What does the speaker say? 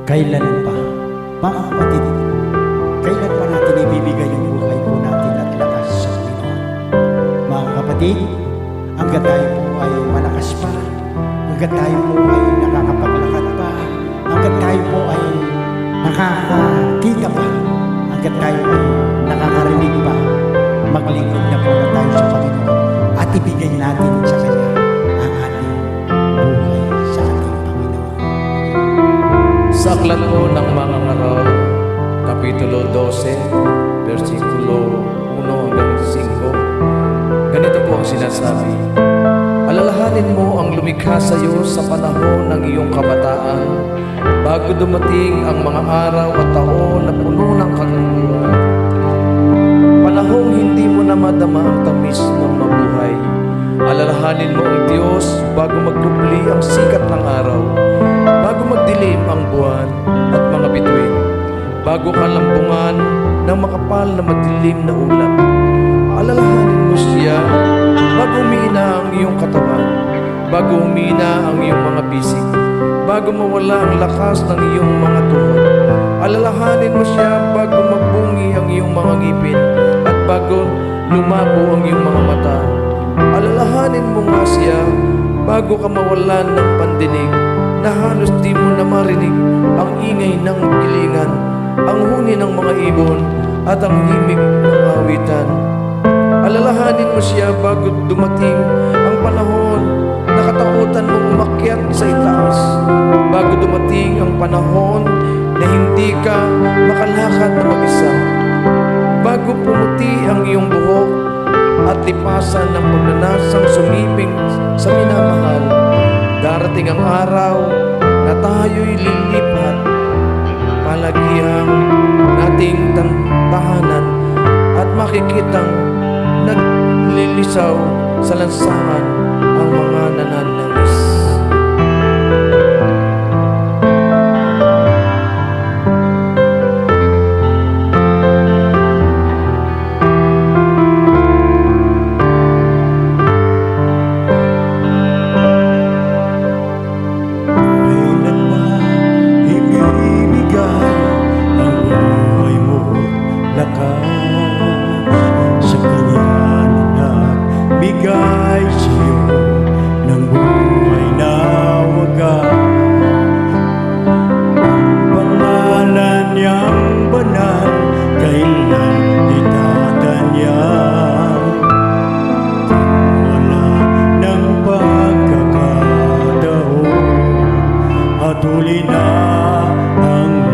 Kailan pa, mga kapatid, kailan pa natin ibibigay yung buhay po natin at lakas sa Panginoon? Mga kapatid, hanggat tayo po ay malakas pa, hanggat tayo po ay nakakapaglakad pa, hanggat tayo po ay nakakakita pa, hanggat tayo ay nakakarinig pa, maglingkod na po na tayo sa Panginoon at ibigay natin sa Kanya ang ating buhay sa ating Panginoon. Sa aklat po ng mga ngaral, Kapitulo 12, versikulo 1 hanggang 5, ganito po ang sinasabi: alalahanin mo ang lumikha sa iyo sa panahon ng iyong kabataan, bago dumating ang mga araw at taon na puno ng kaguluhan. Panahong hindi mo na madama ang tamis ng mabuhay. Alalahanin mo ang Diyos bago magkubli ang sikat ng araw, bago magdilim ang buwan at mga bituin, bago kalambungan ng makapal na madilim na ulap. Alalahanin mo siya bago humina ang iyong katawan, bago humina ang iyong mga bisig, bago mawala ang lakas ng iyong mga tuhod. Alalahanin mo siya bago magbungi ang iyong mga ngipin at bago lumabo ang iyong mga mata. Alalahanin mo nga siya bago ka mawalan ng pandinig, na halos di mo na marinig ang ingay ng gilingan, ang huni ng mga ibon at ang himig ng awitan. Alalahanin mo siya bago dumating ang panahon na katakutan mong umakyat sa itaas, bago dumating ang panahon na hindi ka makalakad na mag-isa, bago pumuti ang iyong buhok at lipasan ng pagnanasang sumiping sa minamahal. Darating ang araw na tayo'y lilipat, palagihang nating tahanan, at makikitang naglilisaw sa lansangan ang mga nananangis. Sa Kanya nagbigay sa'yo ng buhay na wagas. Pangalan niyang banal, kailan itatanyag. Wala ng pagkakataon at huli na ang